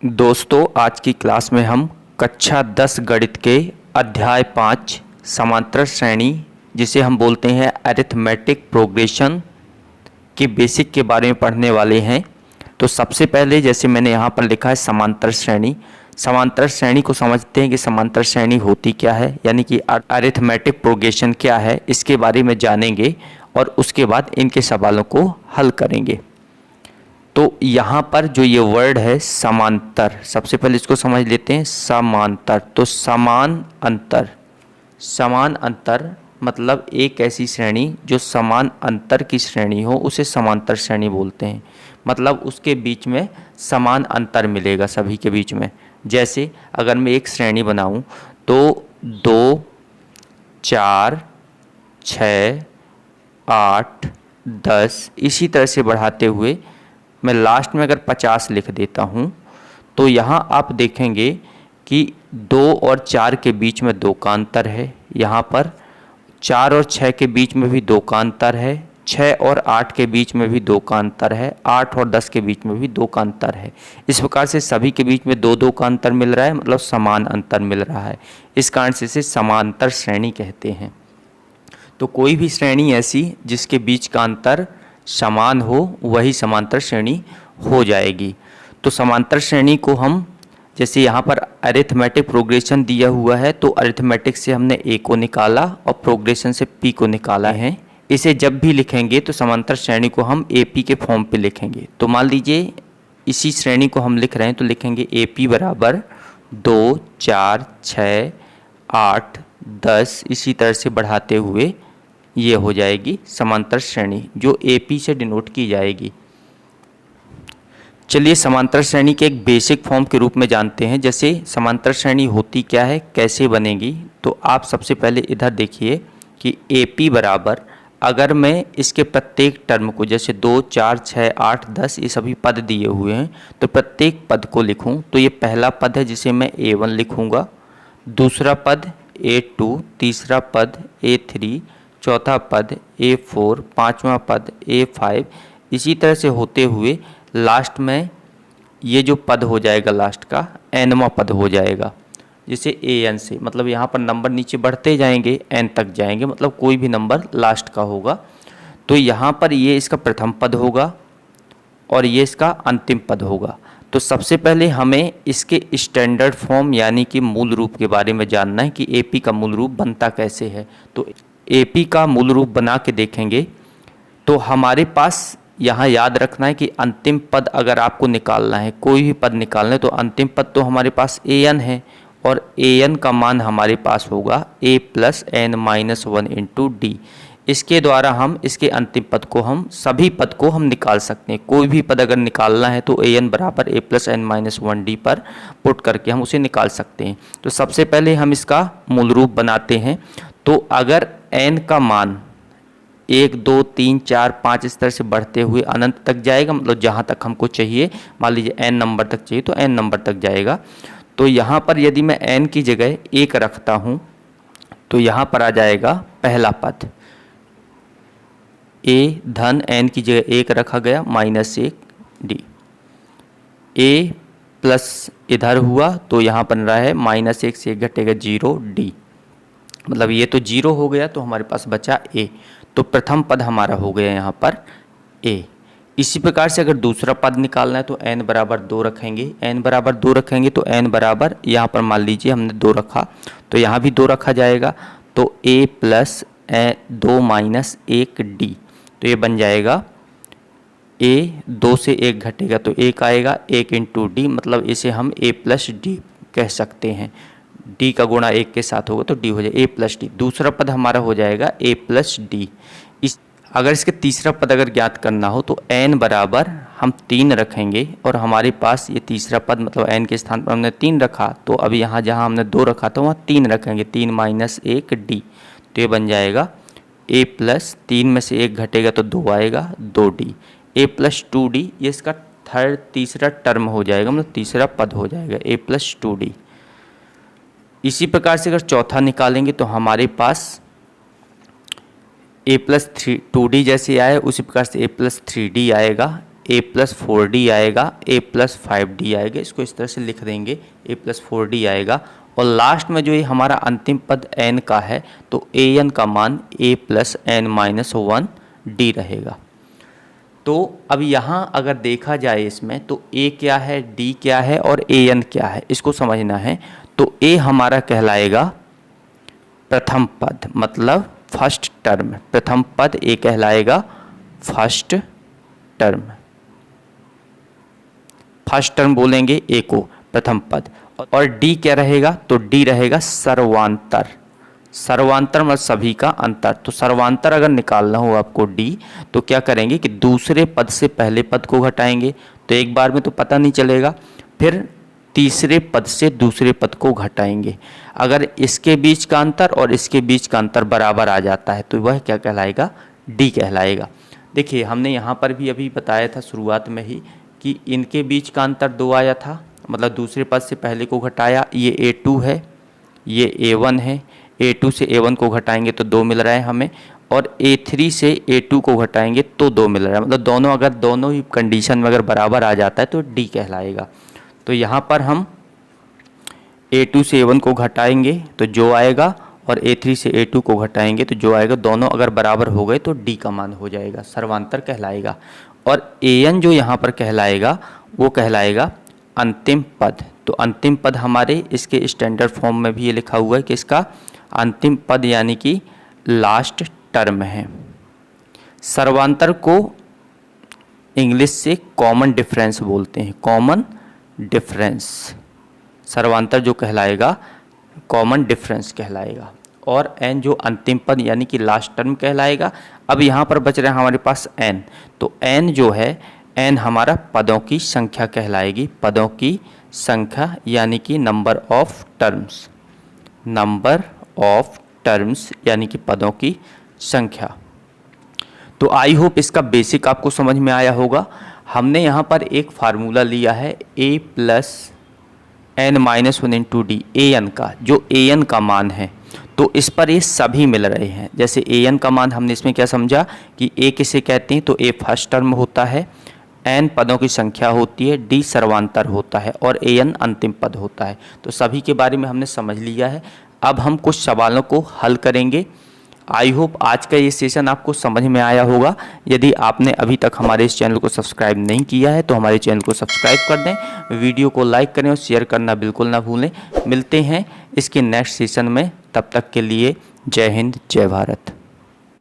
दोस्तों, आज की क्लास में हम कक्षा 10 गणित के अध्याय 5 समांतर श्रेणी, जिसे हम बोलते हैं अरिथमेटिक प्रोग्रेशन के बेसिक के बारे में पढ़ने वाले हैं। तो सबसे पहले जैसे मैंने यहाँ पर लिखा है समांतर श्रेणी। समांतर श्रेणी को समझते हैं कि समांतर श्रेणी होती क्या है, यानी कि अरिथमेटिक प्रोग्रेशन क्या है, इसके बारे में जानेंगे और उसके बाद इनके सवालों को हल करेंगे। तो यहाँ पर जो ये वर्ड है समांतर, सबसे पहले इसको समझ लेते हैं। समांतर तो समान अंतर, समान अंतर मतलब एक ऐसी श्रेणी जो समान अंतर की श्रेणी हो उसे समांतर श्रेणी बोलते हैं। मतलब उसके बीच में समान अंतर मिलेगा सभी के बीच में। जैसे अगर मैं एक श्रेणी बनाऊं तो 2, 4, 6, 8, 10 इसी तरह से बढ़ाते हुए मैं लास्ट में अगर 50 लिख देता हूँ तो यहाँ आप देखेंगे कि 2 और 4 के बीच में 2 का अंतर है। यहाँ पर 4 और 6 के बीच में भी 2 का अंतर है। 6 और 8 के बीच में भी 2 का अंतर है। 8 और 10 के बीच में भी 2 का अंतर है। इस प्रकार से सभी के बीच में 2-2 का अंतर मिल रहा है, मतलब समान अंतर मिल रहा है। इस कारण से इसे समांतर श्रेणी कहते हैं। तो कोई भी श्रेणी ऐसी जिसके बीच का अंतर समान हो वही समांतर श्रेणी हो जाएगी। तो समांतर श्रेणी को हम, जैसे यहाँ पर अरिथमेटिक प्रोग्रेशन दिया हुआ है तो अरिथमेटिक से हमने ए को निकाला और प्रोग्रेशन से पी को निकाला है। इसे जब भी लिखेंगे तो समांतर श्रेणी को हम ए पी के फॉर्म पे लिखेंगे। तो मान लीजिए इसी श्रेणी को हम लिख रहे हैं तो लिखेंगे ए पी बराबर 2, 4, 6, 8, 10 इसी तरह से बढ़ाते हुए ये हो जाएगी समांतर श्रेणी जो AP से डिनोट की जाएगी। चलिए समांतर श्रेणी के एक बेसिक फॉर्म के रूप में जानते हैं। जैसे समांतर श्रेणी होती क्या है, कैसे बनेगी, तो आप सबसे पहले इधर देखिए कि AP बराबर, अगर मैं इसके प्रत्येक टर्म को, जैसे 2, 4, 6, 8, 10 ये सभी पद दिए हुए हैं, तो प्रत्येक पद को लिखूं तो ये पहला पद है जिसे मैं A1 लिखूंगा, दूसरा पद A2, तीसरा पद A3, चौथा पद A4, पांचवा पद A5 इसी तरह से होते हुए लास्ट में ये जो पद हो जाएगा लास्ट का nवां पद हो जाएगा, जिसे AN से, मतलब यहाँ पर नंबर नीचे बढ़ते जाएंगे N तक जाएंगे, मतलब कोई भी नंबर लास्ट का होगा। तो यहाँ पर ये इसका प्रथम पद होगा और ये इसका अंतिम पद होगा। तो सबसे पहले हमें इसके स्टैंडर्ड फॉर्म यानी कि मूल रूप के बारे में जानना है कि AP का मूल रूप बनता कैसे है। तो AP का मूल रूप बना के देखेंगे तो हमारे पास यहाँ याद रखना है कि अंतिम पद अगर आपको निकालना है, कोई भी पद निकालना है, तो अंतिम पद तो हमारे पास AN है और AN का मान हमारे पास होगा A + n-1 × D। इसके द्वारा हम इसके अंतिम पद को, हम सभी पद को हम निकाल सकते हैं। कोई भी पद अगर निकालना है तो AN बराबर A + n-1 D पर पुट करके हम उसे निकाल सकते हैं। तो सबसे पहले हम इसका मूल रूप बनाते हैं। तो अगर n का मान 1, 2, 3, 4, 5 इस तरह से बढ़ते हुए अनंत तक जाएगा, मतलब जहाँ तक हमको चाहिए, मान लीजिए n नंबर तक चाहिए तो n नंबर तक जाएगा। तो यहाँ पर यदि मैं n की जगह 1 रखता हूँ तो यहाँ पर आ जाएगा पहला पद A धन n की जगह 1 रखा गया -1 D। A प्लस इधर हुआ तो यहाँ बन रहा है -1 से 1 घटेगा 0 D, मतलब ये तो 0 हो गया तो हमारे पास बचा A। तो प्रथम पद हमारा हो गया यहाँ पर A। इसी प्रकार से अगर दूसरा पद निकालना है तो n बराबर 2 रखेंगे। n बराबर 2 रखेंगे तो n बराबर, यहाँ पर मान लीजिए हमने 2 रखा तो यहाँ भी 2 रखा जाएगा। तो A + 2 - 1 D, तो ये बन जाएगा A 2 से 1 घटेगा तो 1 आएगा, 1 × D, मतलब इसे हम A + D कह सकते हैं। D का गुणा 1 के साथ होगा तो D हो जाएगा A + D। दूसरा पद हमारा हो जाएगा A + D। अगर इसके तीसरा पद अगर ज्ञात करना हो तो n बराबर हम 3 रखेंगे और हमारे पास ये तीसरा पद, मतलब n के स्थान पर हमने 3 रखा, तो अब यहाँ जहाँ हमने 2 रखा था वहाँ 3 रखेंगे, 3 - 1 D। तो ये बन जाएगा A + 3 में से 1 घटेगा तो 2 आएगा, 2D। A + 2D ये इसका तीसरा टर्म हो जाएगा, मतलब तीसरा पद हो जाएगा A + 2D। इसी प्रकार से अगर चौथा निकालेंगे तो हमारे पास A + 2D जैसे आए उसी प्रकार से A + 3D आएगा। a+4d आएगा, a+5d आएगा। इसको इस तरह से लिख देंगे, a+4d आएगा। और लास्ट में जो ये हमारा अंतिम पद n का है तो an का मान a+n-1d रहेगा। तो अब यहाँ अगर देखा जाए इसमें तो a क्या है, d क्या है और an क्या है, इसको समझना है। तो a हमारा कहलाएगा प्रथम पद, मतलब फर्स्ट टर्म। प्रथम पद a कहलाएगा फर्स्ट टर्म। फर्स्ट टर्म बोलेंगे a को, प्रथम पद। और d क्या रहेगा, तो d रहेगा सर्वांतर। सर्वांतर मतलब सभी का अंतर। तो सर्वांतर अगर निकालना हो आपको d, तो क्या करेंगे कि दूसरे पद से पहले पद को घटाएंगे, तो एक बार में तो पता नहीं चलेगा, फिर तीसरे पद से दूसरे पद को घटाएंगे। अगर इसके बीच का अंतर और इसके बीच का अंतर बराबर आ जाता है तो वह क्या कहलाएगा, d कहलाएगा। देखिए हमने यहाँ पर भी अभी बताया था शुरुआत में ही कि इनके बीच का अंतर 2 आया था, मतलब दूसरे पद से पहले को घटाया, ये a2 है, ये a1 है। a2 से a1 को घटाएंगे तो 2 मिल रहा है हमें, और a3 से a2 को घटाएंगे तो 2 मिल रहा है। मतलब दोनों अगर दोनों ही कंडीशन में अगर बराबर आ जाता है तो d कहलाएगा। तो यहाँ पर हम a2 से a1 को घटाएंगे तो जो आएगा, और a3 से a2 को घटाएंगे तो जो आएगा, दोनों अगर बराबर हो गए तो d का मान हो जाएगा, सर्वांतर कहलाएगा। और an जो यहाँ पर कहलाएगा वो कहलाएगा अंतिम पद। तो अंतिम पद हमारे इसके स्टैंडर्ड फॉर्म में भी ये लिखा हुआ है कि इसका अंतिम पद यानी कि लास्ट टर्म है। सर्वांतर को इंग्लिश से कॉमन डिफरेंस बोलते हैं, कॉमन डिफरेंस। सर्वांतर जो कहलाएगा कॉमन डिफरेंस कहलाएगा। और n जो अंतिम पद यानी कि लास्ट टर्म कहलाएगा। अब यहाँ पर बच रहा है हमारे पास n, तो n जो है, n हमारा पदों की संख्या कहलाएगी, पदों की संख्या यानी कि number of terms. Number of terms यानी कि पदों की संख्या। तो आई होप इसका बेसिक आपको समझ में आया होगा। हमने यहाँ पर एक फार्मूला लिया है a+n-1 इंटू डी, an का, जो an का मान है, तो इस पर ये सभी मिल रहे हैं। जैसे an का मान हमने इसमें क्या समझा कि a किसे कहते हैं, तो a फर्स्ट टर्म होता है, n पदों की संख्या होती है, d सर्वांतर होता है और an अंतिम पद होता है। तो सभी के बारे में हमने समझ लिया है। अब हम कुछ सवालों को हल करेंगे। आई होप आज का ये सेशन आपको समझ में आया होगा। यदि आपने अभी तक हमारे इस चैनल को सब्सक्राइब नहीं किया है तो हमारे चैनल को सब्सक्राइब कर दें, वीडियो को लाइक करें और शेयर करना बिल्कुल ना भूलें। मिलते हैं इसके नेक्स्ट सेशन में, तब तक के लिए जय हिंद, जय भारत।